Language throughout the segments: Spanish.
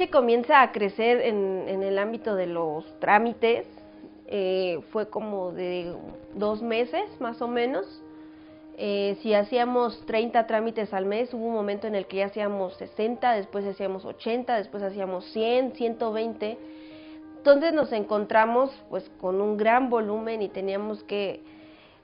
RH comienza a crecer en el ámbito de los trámites, fue como de 2 meses más o menos. Si hacíamos 30 trámites al mes, hubo un momento en el que ya hacíamos 60, después hacíamos 80, después hacíamos 100, 120. Entonces nos encontramos pues con un gran volumen y teníamos que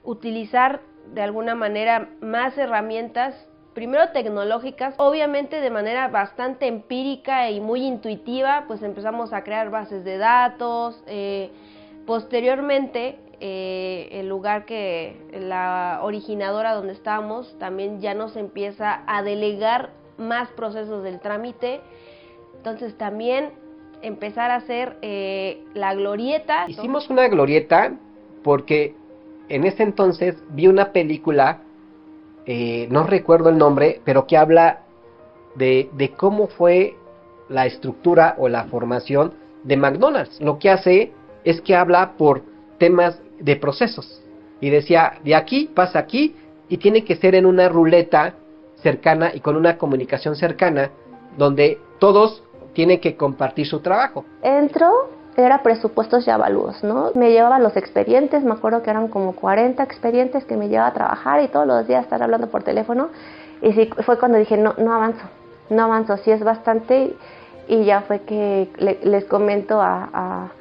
utilizar de alguna manera más herramientas, primero tecnológicas, obviamente de manera bastante empírica y muy intuitiva, pues empezamos a crear bases de datos. Posteriormente, el lugar la originadora donde estábamos, también ya nos empieza a delegar más procesos del trámite, entonces también empezar a hacer la glorieta. Hicimos una glorieta porque en ese entonces vi una película, no recuerdo el nombre, pero que habla de cómo fue la estructura o la formación de McDonald's. Lo que hace es que habla por temas de procesos. Y decía, de aquí pasa aquí, y tiene que ser en una ruleta cercana y con una comunicación cercana, donde todos tienen que compartir su trabajo. Entro, era presupuestos y avalúos, ¿no? Me llevaba los expedientes, me acuerdo que eran como 40 expedientes que me llevaba a trabajar y todos los días estar hablando por teléfono. Y sí, fue cuando dije, no avanzo, sí es bastante. Y ya fue que les comento a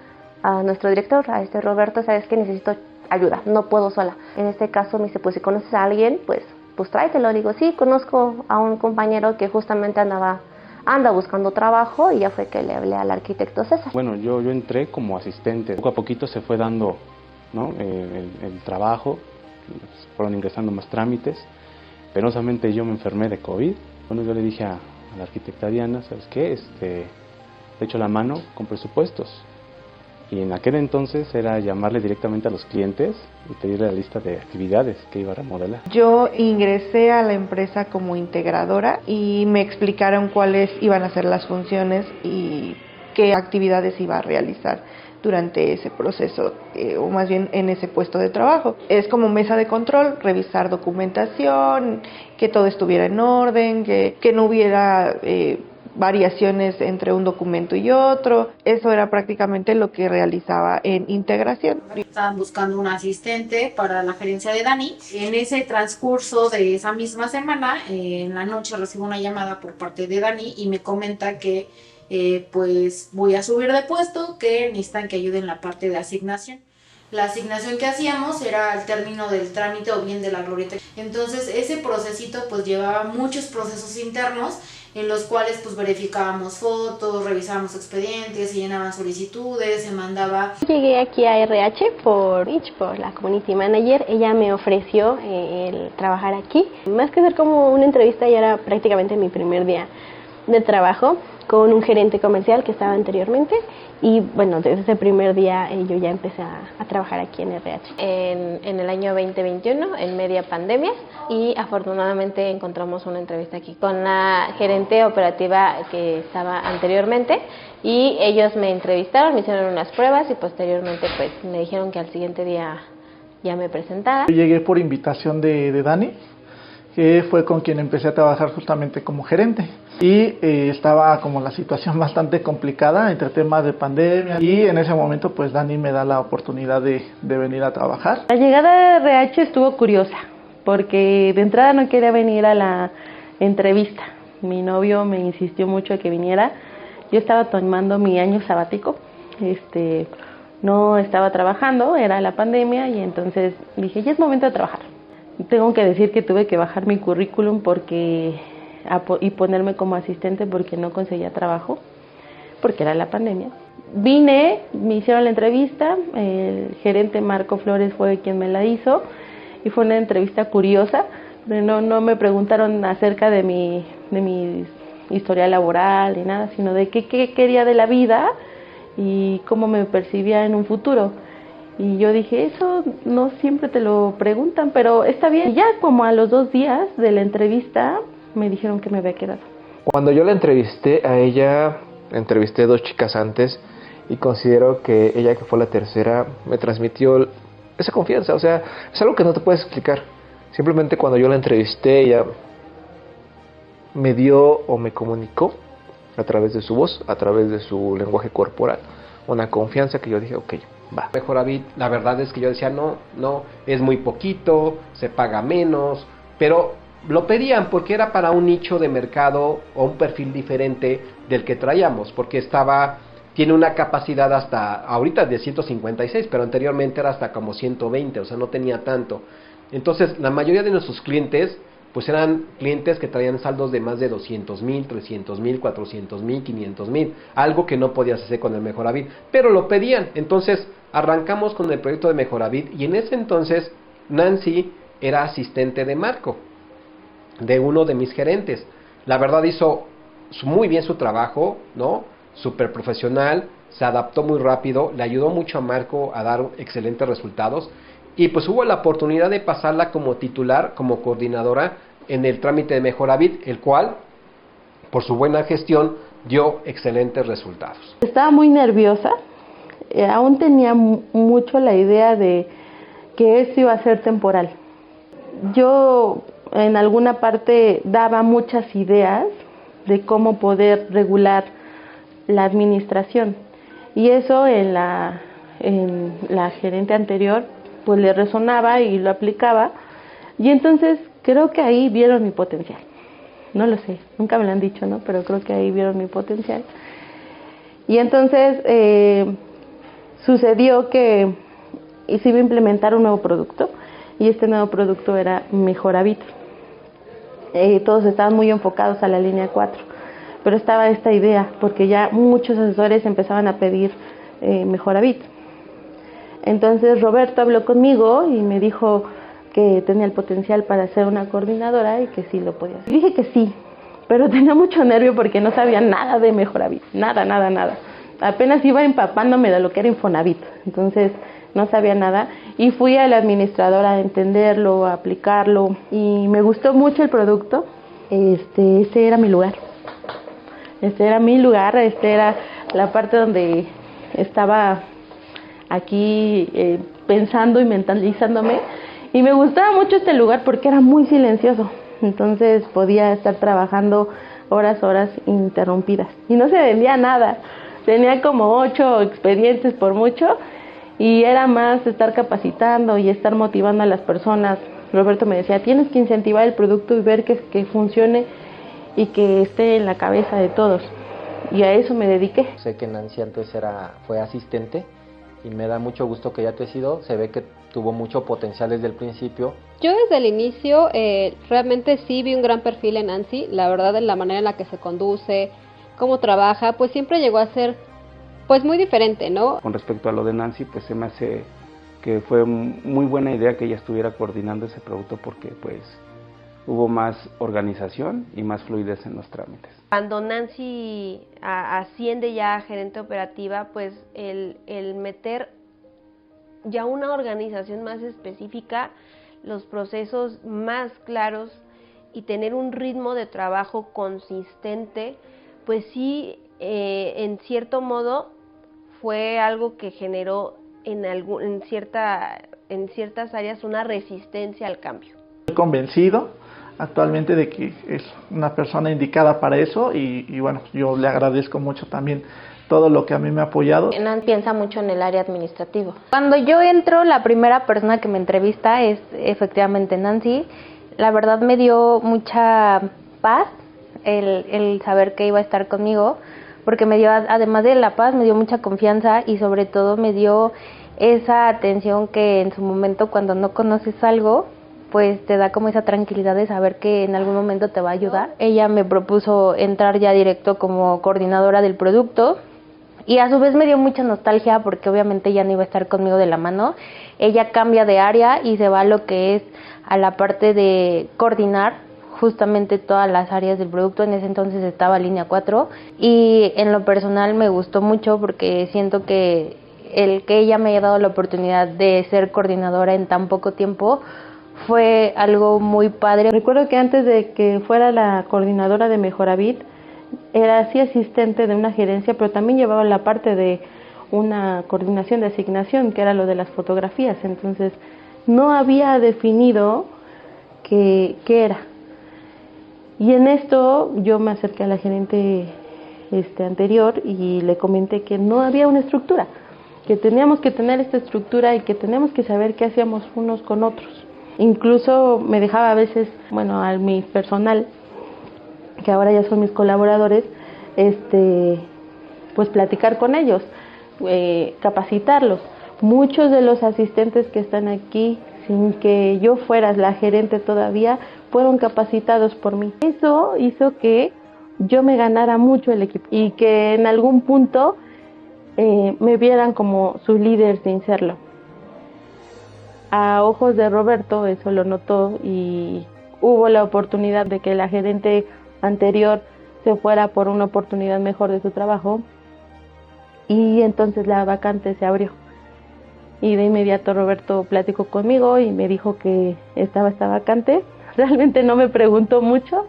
nuestro director, a Roberto, sabes que necesito ayuda, no puedo sola. En este caso me dice, pues si conoces a alguien, pues tráetelo. Digo, sí, conozco a un compañero que justamente anda buscando trabajo, y ya fue que le hablé al arquitecto César. Bueno, yo entré como asistente, poco a poquito se fue dando, ¿no? el trabajo, fueron ingresando más trámites. Penosamente yo me enfermé de COVID. Bueno, yo le dije a la arquitecta Diana, ¿sabes qué? Le echo la mano con presupuestos. Y en aquel entonces era llamarle directamente a los clientes y pedirle la lista de actividades que iba a remodelar. Yo ingresé a la empresa como integradora y me explicaron cuáles iban a ser las funciones y qué actividades iba a realizar durante ese proceso, o más bien en ese puesto de trabajo. Es como mesa de control, revisar documentación, que todo estuviera en orden, que no hubiera variaciones entre un documento y otro. Eso era prácticamente lo que realizaba en integración. Estaban buscando un asistente para la gerencia de Dani. En ese transcurso de esa misma semana, en la noche recibo una llamada por parte de Dani y me comenta que pues voy a subir de puesto, que necesitan que ayude en la parte de asignación. La asignación que hacíamos era al término del trámite o bien de la glorieta. Entonces ese procesito pues llevaba muchos procesos internos en los cuales pues verificábamos fotos, revisábamos expedientes, se llenaban solicitudes, se mandaba. Llegué aquí a RH por la community manager. Ella me ofreció el trabajar aquí. Más que ser como una entrevista, ya era prácticamente mi primer día de trabajo con un gerente comercial que estaba anteriormente, y bueno, desde ese primer día yo ya empecé a trabajar aquí en RH. En el año 2021, en media pandemia, y afortunadamente encontramos una entrevista aquí con la gerente operativa que estaba anteriormente, y ellos me entrevistaron, me hicieron unas pruebas y posteriormente pues me dijeron que al siguiente día ya me presentara. Yo llegué por invitación de Dani, que fue con quien empecé a trabajar justamente como gerente. Y estaba como la situación bastante complicada entre temas de pandemia, y en ese momento pues Dani me da la oportunidad de venir a trabajar. La llegada de RH estuvo curiosa, porque de entrada no quería venir a la entrevista. Mi novio me insistió mucho que viniera. Yo estaba tomando mi año sabático, no estaba trabajando, era la pandemia, y entonces dije, ya es momento de trabajar. Tengo que decir que tuve que bajar mi currículum y ponerme como asistente porque no conseguía trabajo, porque era la pandemia. Vine, me hicieron la entrevista, el gerente Marco Flores fue quien me la hizo, y fue una entrevista curiosa. No me preguntaron acerca de mi historia laboral ni nada, sino de qué quería de la vida y cómo me percibía en un futuro. Y yo dije, eso no siempre te lo preguntan, pero está bien. Y ya como a los 2 días de la entrevista me dijeron que me había quedado. Cuando yo la entrevisté a ella, entrevisté 2 chicas antes, y considero que ella, que fue la tercera, me transmitió esa confianza. O sea, es algo que no te puedes explicar. Simplemente cuando yo la entrevisté, ella me dio o me comunicó a través de su voz, a través de su lenguaje corporal, una confianza que yo dije, ok, va. Mejoravit, la verdad es que yo decía, no, es muy poquito, se paga menos, pero lo pedían porque era para un nicho de mercado o un perfil diferente del que traíamos, porque tiene una capacidad hasta ahorita de 156, pero anteriormente era hasta como 120, o sea, no tenía tanto. Entonces, la mayoría de nuestros clientes, pues eran clientes que traían saldos de más de 200,000, 300,000, 400,000, 500,000, algo que no podías hacer con el Mejoravit, pero lo pedían. Entonces, arrancamos con el proyecto de Mejoravit y en ese entonces Nancy era asistente de Marco, de uno de mis gerentes. La verdad hizo muy bien su trabajo, ¿no? Súper profesional, se adaptó muy rápido, le ayudó mucho a Marco a dar excelentes resultados y pues hubo la oportunidad de pasarla como titular, como coordinadora en el trámite de Mejoravit, el cual, por su buena gestión, dio excelentes resultados. Estaba muy nerviosa, aún tenía mucho la idea de que esto iba a ser temporal. Yo en alguna parte daba muchas ideas de cómo poder regular la administración y eso en la gerente anterior pues le resonaba y lo aplicaba y entonces creo que ahí vieron mi potencial. No lo sé, nunca me lo han dicho, ¿no? Pero creo que ahí vieron mi potencial. Y entonces sucedió que se iba a implementar un nuevo producto y este nuevo producto era Mejoravit. Todos estaban muy enfocados a la línea 4, pero estaba esta idea porque ya muchos asesores empezaban a pedir Mejoravit. Entonces Roberto habló conmigo y me dijo que tenía el potencial para ser una coordinadora y que sí lo podía hacer. Dije que sí, pero tenía mucho nervio porque no sabía nada de Mejoravit, nada. Apenas iba empapándome de lo que era Infonavit, entonces no sabía nada y fui a la administradora a entenderlo, a aplicarlo y me gustó mucho el producto. Este era mi lugar. Este era la parte donde estaba aquí pensando y mentalizándome y me gustaba mucho este lugar porque era muy silencioso, entonces podía estar trabajando horas ininterrumpidas y no se vendía nada, tenía como 8 expedientes por mucho y era más estar capacitando y estar motivando a las personas. Roberto me decía, tienes que incentivar el producto y ver que funcione y que esté en la cabeza de todos y a eso me dediqué. Sé que Nancy antes fue asistente y me da mucho gusto que ya te has ido, se ve que tuvo mucho potencial desde el principio. Yo desde el inicio realmente sí vi un gran perfil en Nancy, la verdad en la manera en la que se conduce, cómo trabaja, pues siempre llegó a ser pues muy diferente, ¿no? Con respecto a lo de Nancy, pues se me hace que fue muy buena idea que ella estuviera coordinando ese producto porque pues hubo más organización y más fluidez en los trámites. Cuando Nancy asciende ya a gerente operativa, pues el meter ya una organización más específica, los procesos más claros y tener un ritmo de trabajo consistente, pues sí, en cierto modo fue algo que generó en ciertas áreas una resistencia al cambio. Estoy convencido actualmente de que es una persona indicada para eso y bueno, yo le agradezco mucho también todo lo que a mí me ha apoyado. Nancy piensa mucho en el área administrativo. Cuando yo entro, la primera persona que me entrevista es efectivamente Nancy. La verdad me dio mucha paz el saber que iba a estar conmigo, porque me dio, además de la paz, me dio mucha confianza y sobre todo me dio esa atención que en su momento cuando no conoces algo, pues te da como esa tranquilidad de saber que en algún momento te va a ayudar. Ella me propuso entrar ya directo como coordinadora del producto y a su vez me dio mucha nostalgia porque obviamente ella no iba a estar conmigo de la mano. Ella cambia de área y se va a lo que es a la parte de coordinar justamente todas las áreas del producto. En ese entonces estaba línea 4 y en lo personal me gustó mucho porque siento que el que ella me haya dado la oportunidad de ser coordinadora en tan poco tiempo fue algo muy padre. Recuerdo que antes de que fuera la coordinadora de Mejoravit, era así asistente de una gerencia, pero también llevaba la parte de una coordinación de asignación, que era lo de las fotografías. Entonces, no había definido qué era. Y en esto yo me acerqué a la gerente anterior y le comenté que no había una estructura, que teníamos que tener esta estructura y que teníamos que saber qué hacíamos unos con otros. Incluso me dejaba a veces, a mi personal, que ahora ya son mis colaboradores, pues platicar con ellos, capacitarlos. Muchos de los asistentes que están aquí, sin que yo fuera la gerente todavía, fueron capacitados por mí. Eso hizo que yo me ganara mucho el equipo y que en algún punto me vieran como su líder sin serlo. A ojos de Roberto eso lo notó y hubo la oportunidad de que la gerente anterior se fuera por una oportunidad mejor de su trabajo y entonces la vacante se abrió. Y de inmediato Roberto platicó conmigo y me dijo que estaba esta vacante. Realmente no me preguntó mucho,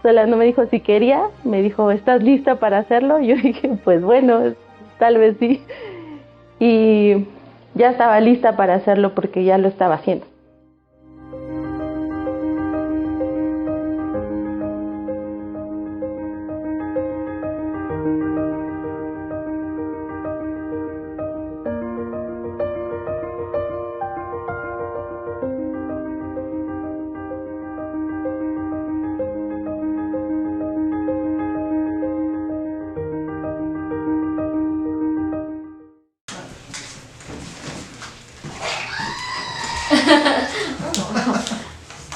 solo no me dijo si quería, me dijo, ¿estás lista para hacerlo? Y yo dije, pues bueno, tal vez sí. Y ya estaba lista para hacerlo porque ya lo estaba haciendo.